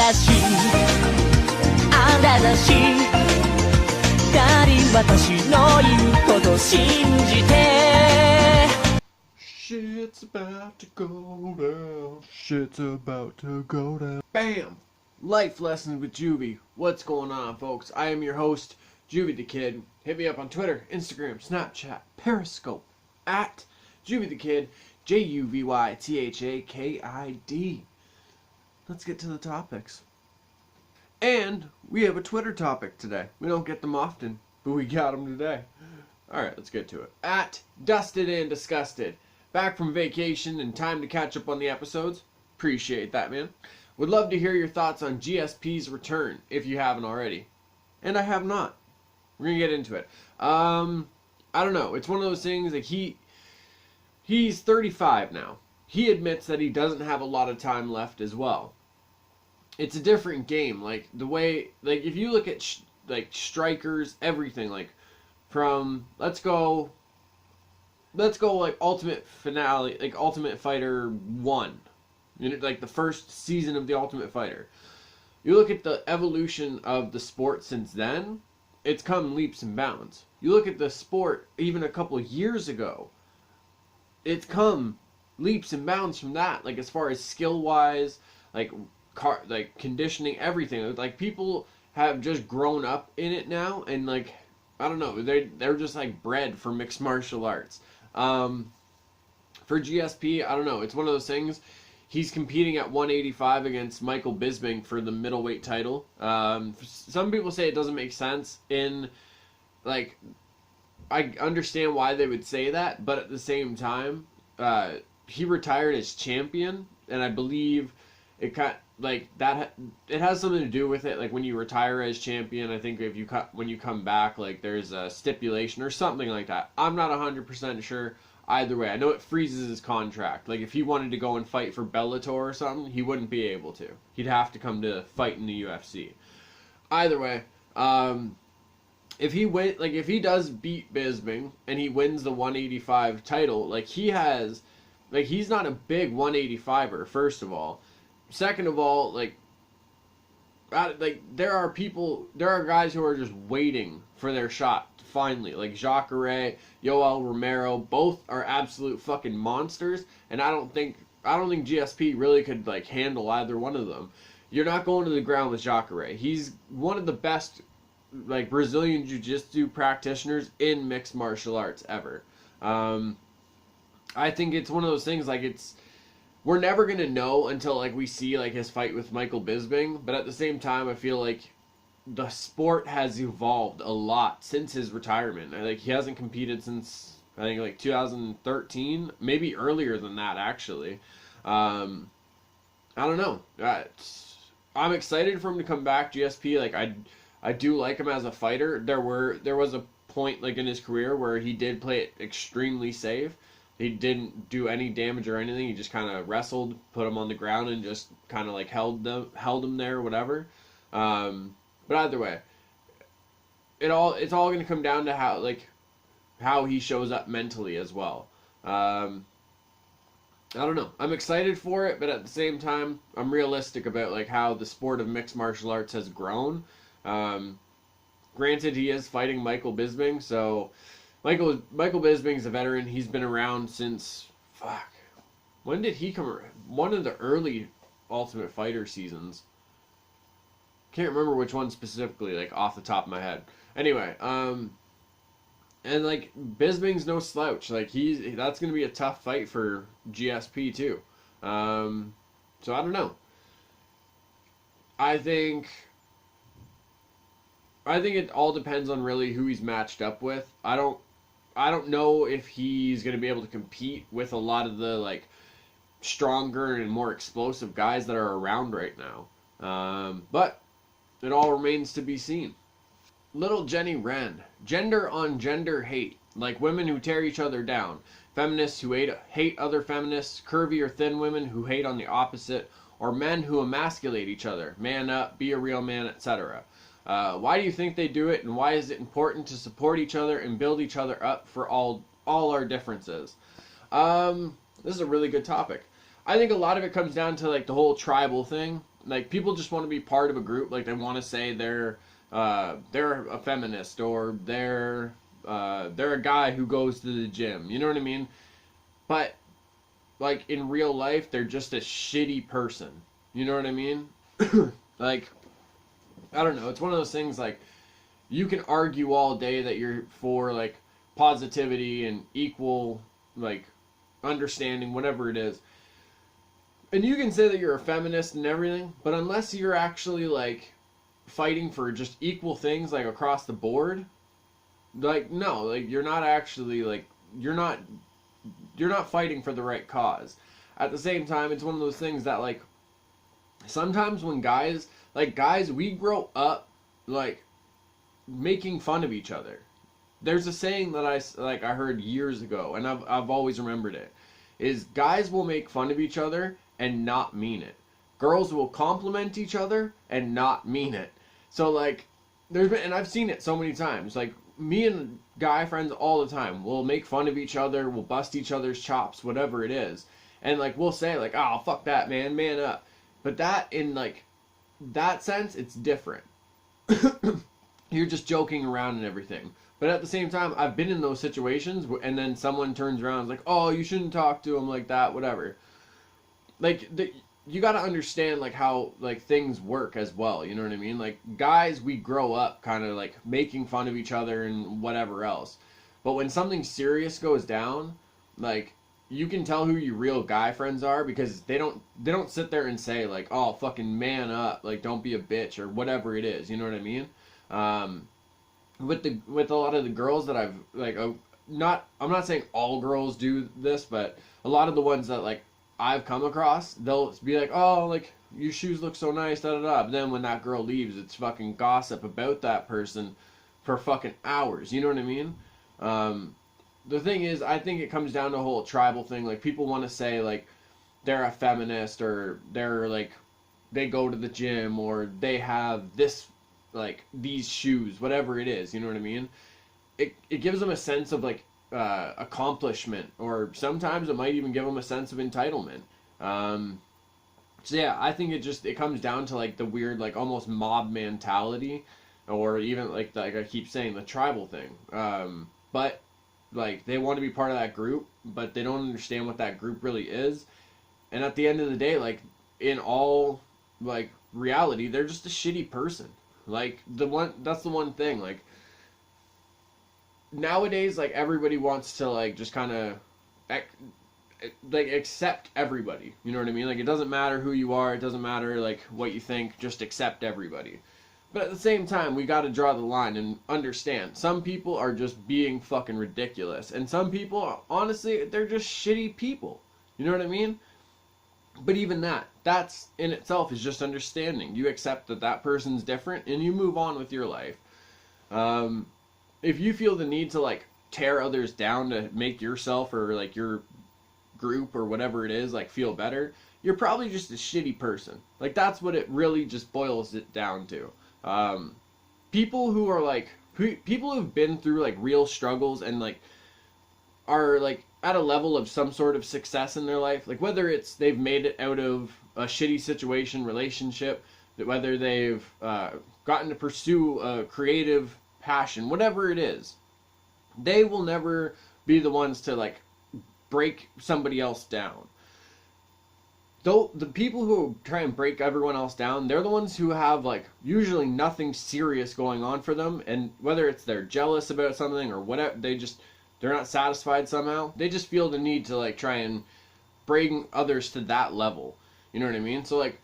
だしあなたしかり私の言うこと信じて Shit's about to go down. Shit's about to go down. Bam! Life lessons with Juvy. What's going on, folks? I am your host, JuvyThaKid. Hit me up on Twitter, Instagram, Snapchat, Periscope, at JuvyThaKid, JuvyThaKid. Let's get to the topics. And we have a Twitter topic today. We don't get them often, but we got them today. Alright, let's get to it. At Dusted and Disgusted. Back from vacation and time to catch up on the episodes. Appreciate that, man. Would love to hear your thoughts on GSPs Return, if you haven't already. And I have not. We're going to get into it. I don't know. It's one of those things, like, he's 35 now. He admits that he doesn't have a lot of time left as well. It's a different game. Like, the way, like, if you look at, like, strikers, everything, like, from, let's go, like, Ultimate Finale, like, Ultimate Fighter 1. You know, like, the first season of the Ultimate Fighter. You look at the evolution of the sport since then, it's come leaps and bounds. You look at the sport even a couple of years ago, it's come leaps and bounds from that. Like, as far as skill-wise, like conditioning, everything. Like, people have just grown up in it now, and, like, I don't know, they're just, like, bred for mixed martial arts. For GSP, I don't know, it's one of those things. He's competing at 185 against Michael Bisping for the middleweight title. Some people say it doesn't make sense. I understand why they would say that, but at the same time, he retired as champion, and I believe it it has something to do with it. Like, when you retire as champion, I think when you come back, like, there's a stipulation or something like that. I'm not 100% sure. Either way, I know it freezes his contract. Like, if he wanted to go and fight for Bellator or something, he wouldn't be able to. He'd have to come to fight in the UFC. Either way, if he does beat Bisping and he wins the 185 title, like, he's not a big 185er, first of all. Second of all, there are guys who are just waiting for their shot. Finally, like Jacare, Yoel Romero, both are absolute fucking monsters, and I don't think GSP really could, like, handle either one of them. You're not going to the ground with Jacare. He's one of the best, like, Brazilian Jiu-Jitsu practitioners in mixed martial arts ever. I think it's one of those things, like, we're never gonna know until, like, we see, like, his fight with Michael Bisping, but at the same time, I feel like the sport has evolved a lot since his retirement. Like, he hasn't competed since, I think, like, 2013, maybe earlier than that, actually. I don't know. I'm excited for him to come back. GSP, like, I do like him as a fighter. There was a point, like, in his career where he did play it extremely safe. He didn't do any damage or anything. He just kind of wrestled, put him on the ground, and just kind of, like, held him there or whatever. But either way, it's all going to come down to how he shows up mentally as well. I don't know. I'm excited for it, but at the same time, I'm realistic about, like, how the sport of mixed martial arts has grown. Granted, he is fighting Michael Bisping, so Michael Bisping's a veteran. He's been around since, when did he come around? One of the early Ultimate Fighter seasons. Can't remember which one specifically, like, off the top of my head. Anyway, and, like, Bisping's no slouch. Like, that's going to be a tough fight for GSP, too. So, I don't know. I think it all depends on really who he's matched up with. I don't know if he's going to be able to compete with a lot of the, like, stronger and more explosive guys that are around right now. But it all remains to be seen. Little Jenny Wren. Gender on gender hate. Like women who tear each other down. Feminists who hate other feminists. Curvy or thin women who hate on the opposite. Or men who emasculate each other. Man up, be a real man, etc. Why do you think they do it, and why is it important to support each other and build each other up for all our differences? This is a really good topic. I think a lot of it comes down to, like, the whole tribal thing. like people just want to be part of a group. Like they want to say they're a feminist, or they're a guy who goes to the gym. You know what I mean? But like in real life, they're just a shitty person. You know what I mean? Like, I don't know. It's one of those things, like, you can argue all day that you're for, like, positivity and equal, like, understanding, whatever it is. And you can say that you're a feminist and everything, but unless you're actually, like, fighting for just equal things, like, across the board, like, no, like, you're not actually, like, you're not fighting for the right cause. At the same time, it's one of those things that, like, sometimes when guys, we grow up, like, making fun of each other. There's a saying that I heard years ago, and I've always remembered it, is guys will make fun of each other and not mean it. Girls will compliment each other and not mean it. So, like, and I've seen it so many times, like, me and guy friends all the time will make fun of each other, we'll bust each other's chops, whatever it is. And, like, we'll say, like, oh, fuck that, man up. But that, in, like, that sense, it's different. You're just joking around and everything. But at the same time, I've been in those situations, and then someone turns around and is like, oh, you shouldn't talk to him like that, whatever. Like, you gotta understand, like, how, like, things work as well, you know what I mean? Like, guys, we grow up kind of, like, making fun of each other and whatever else. But when something serious goes down, like, you can tell who your real guy friends are, because they don't sit there and say, like, oh, fucking man up, like, don't be a bitch, or whatever it is, you know what I mean? With a lot of the girls that I've, like, I'm not saying all girls do this, but a lot of the ones that, like, I've come across, they'll be like, oh, like, your shoes look so nice, da da da. But then when that girl leaves, it's fucking gossip about that person for fucking hours, you know what I mean? The thing is, I think it comes down to a whole tribal thing. Like, people want to say, like, they're a feminist, or they're, like, they go to the gym, or they have this, like, these shoes, whatever it is, you know what I mean? It gives them a sense of, like, accomplishment, or sometimes it might even give them a sense of entitlement. So yeah, I think it comes down to, like, the weird, like, almost mob mentality, or even, like I keep saying, the tribal thing. But, like, they want to be part of that group, but they don't understand what that group really is. And at the end of the day, like, in all, like, reality, they're just a shitty person. Like, that's the one thing, like, nowadays, like, everybody wants to, like, just kind of, like, accept everybody, you know what I mean? Like, it doesn't matter who you are, it doesn't matter, like, what you think, just accept everybody. But at the same time, we gotta draw the line and understand, some people are just being fucking ridiculous, and some people, honestly, they're just shitty people, you know what I mean? But even that's in itself is just understanding. You accept that person's different, and you move on with your life. If you feel the need to, like, tear others down to make yourself, or, like, your group or whatever it is, like, feel better, you're probably just a shitty person. Like, that's what it really just boils it down to. People who are, like, people who've been through, like, real struggles and, like, are, like, at a level of some sort of success in their life, like, whether it's they've made it out of a shitty situation, relationship, whether they've gotten to pursue a creative passion, whatever it is, they will never be the ones to, like, break somebody else down. Though the people who try and break everyone else down, they're the ones who have, like, usually nothing serious going on for them, and whether it's they're jealous about something or whatever, they're not satisfied somehow, they just feel the need to, like, try and bring others to that level. You know what I mean? So, like,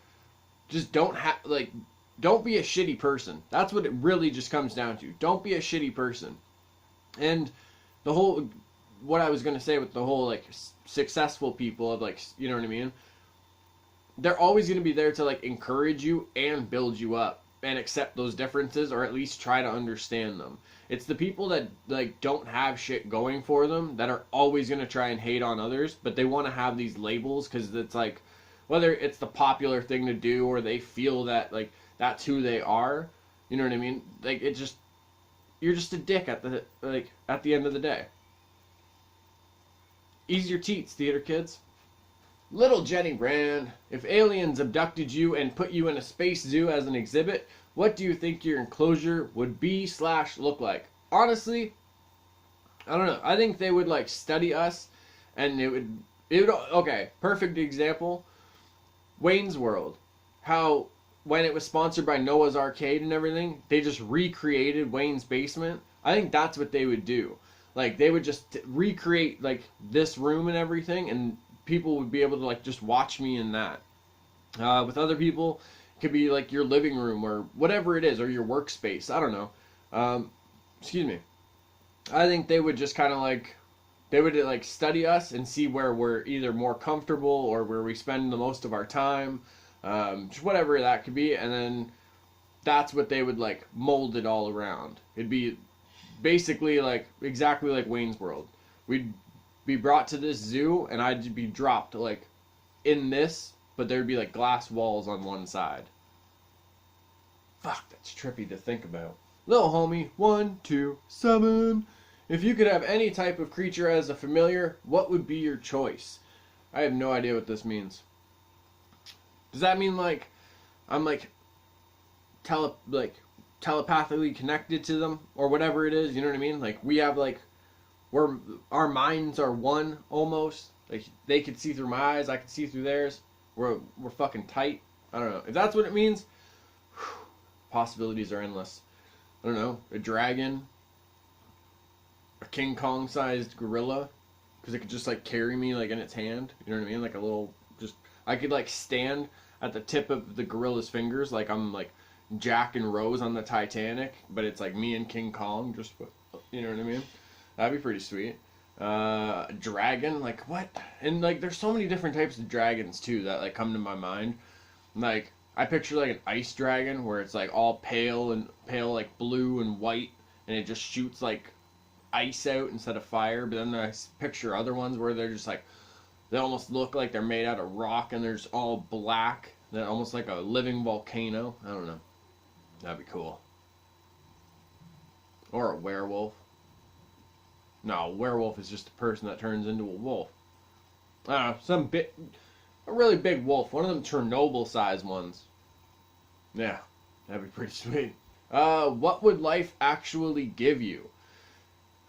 just don't be a shitty person. That's what it really just comes down to. Don't be a shitty person. And what I was going to say with the whole, like, successful people of, like, you know what I mean? They're always going to be there to, like, encourage you and build you up and accept those differences, or at least try to understand them. It's the people that, like, don't have shit going for them that are always going to try and hate on others, but they want to have these labels because it's, like, whether it's the popular thing to do or they feel that, like, that's who they are, you know what I mean? Like, you're just a dick at the end of the day. Ease your teats, theater kids. Little Jenny Rand, if aliens abducted you and put you in a space zoo as an exhibit, what do you think your enclosure would be / look like? Honestly, I don't know. I think they would like study us, and it would okay. Perfect example. Wayne's World. How when it was sponsored by Noah's Arcade and everything, they just recreated Wayne's basement. I think that's what they would do. Like they would just recreate like this room and everything, and people would be able to like just watch me in that. With other people, it could be like your living room or whatever it is, or your workspace. I don't know. Excuse me. I think they would just kind of like they would like study us and see where we're either more comfortable or where we spend the most of our time, just whatever that could be, and then that's what they would like mold it all around. It'd be basically like exactly like Wayne's World. We'd be brought to this zoo, and I'd be dropped like in this, but there'd be like glass walls on one side. Fuck, that's trippy to think about. Little homie, 127. If you could have any type of creature as a familiar, what would be your choice? I have no idea what this means. Does that mean like I'm like telepathically connected to them or whatever it is? You know what I mean? Like we have like our minds are one almost. Like they could see through my eyes, I could see through theirs. We're fucking tight. I don't know if that's what it means. Possibilities are endless. I don't know, a dragon, a King Kong sized gorilla, because it could just like carry me like in its hand. You know what I mean? Like a little, just I could like stand at the tip of the gorilla's fingers, like I'm like Jack and Rose on the Titanic, but it's like me and King Kong. Just, you know what I mean? That'd be pretty sweet. Dragon, like what? And like there's so many different types of dragons too that like come to my mind. Like I picture like an ice dragon where it's like all pale like blue and white, and it just shoots like ice out instead of fire. But then I picture other ones where they're just like they almost look like they're made out of rock, and they're just all black. They're almost like a living volcano. I don't know. That'd be cool. Or a werewolf. No, a werewolf is just a person that turns into a wolf. I don't know, a really big wolf. One of them Chernobyl-sized ones. Yeah, that'd be pretty sweet. What would life actually give you?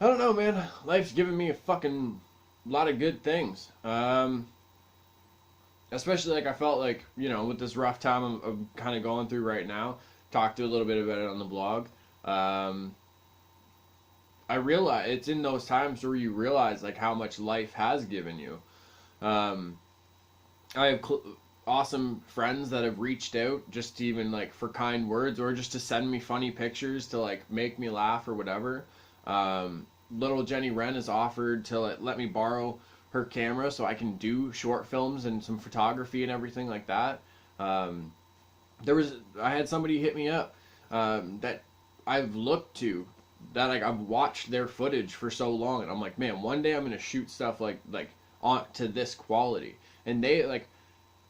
I don't know, man. Life's given me a fucking lot of good things. Especially like I felt like, you know, with this rough time I'm kind of going through right now. Talked a little bit about it on the blog. I realize it's in those times where you realize like how much life has given you. I have awesome friends that have reached out just to even like for kind words or just to send me funny pictures to like make me laugh or whatever. Little Jenny Wren has offered to let me borrow her camera so I can do short films and some photography and everything like that. I had somebody hit me up that I've looked to, that like I've watched their footage for so long, and I'm like, man, one day I'm gonna shoot stuff like on to this quality. And they like,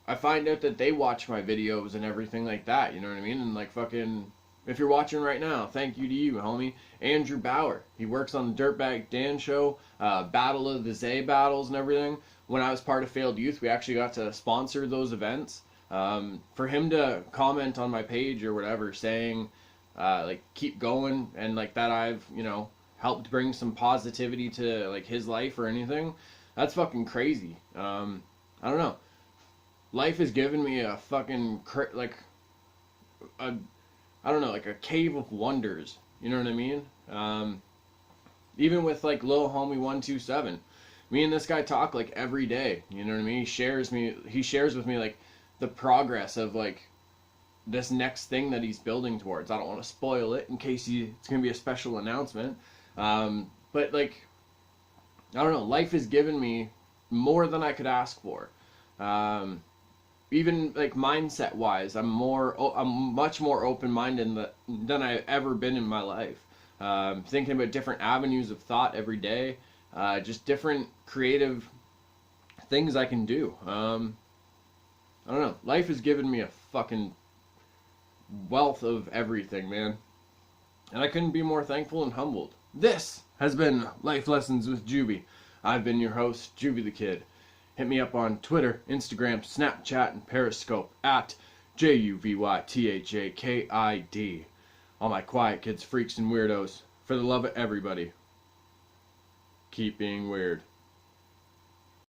I find out that they watch my videos and everything like that. You know what I mean? And like fucking, if you're watching right now, thank you to you, homie. Andrew Bauer. He works on the Dirtbag Dan show, Battle of the Zay battles and everything. When I was part of Failed Youth, we actually got to sponsor those events. For him to comment on my page or whatever saying like keep going and like that I've, you know, helped bring some positivity to like his life or anything, that's fucking crazy. I don't know. Life has given me a fucking I don't know, like a cave of wonders. You know what I mean? Even with like Lil Homie 127, me and this guy talk like every day. You know what I mean? He shares with me like the progress of like this next thing that he's building towards. I don't want to spoil it in case it's going to be a special announcement. But like, I don't know, life has given me more than I could ask for. Even like mindset wise, I'm much more open-minded than I've ever been in my life. Thinking about different avenues of thought every day, just different creative things I can do. I don't know. Life has given me a fucking wealth of everything, man. And I couldn't be more thankful and humbled. This has been Life Lessons with Juvy. I've been your host, JuvyThaKid. Hit me up on Twitter, Instagram, Snapchat, and Periscope at JuvyThaKid. All my quiet kids, freaks, and weirdos, for the love of everybody, keep being weird.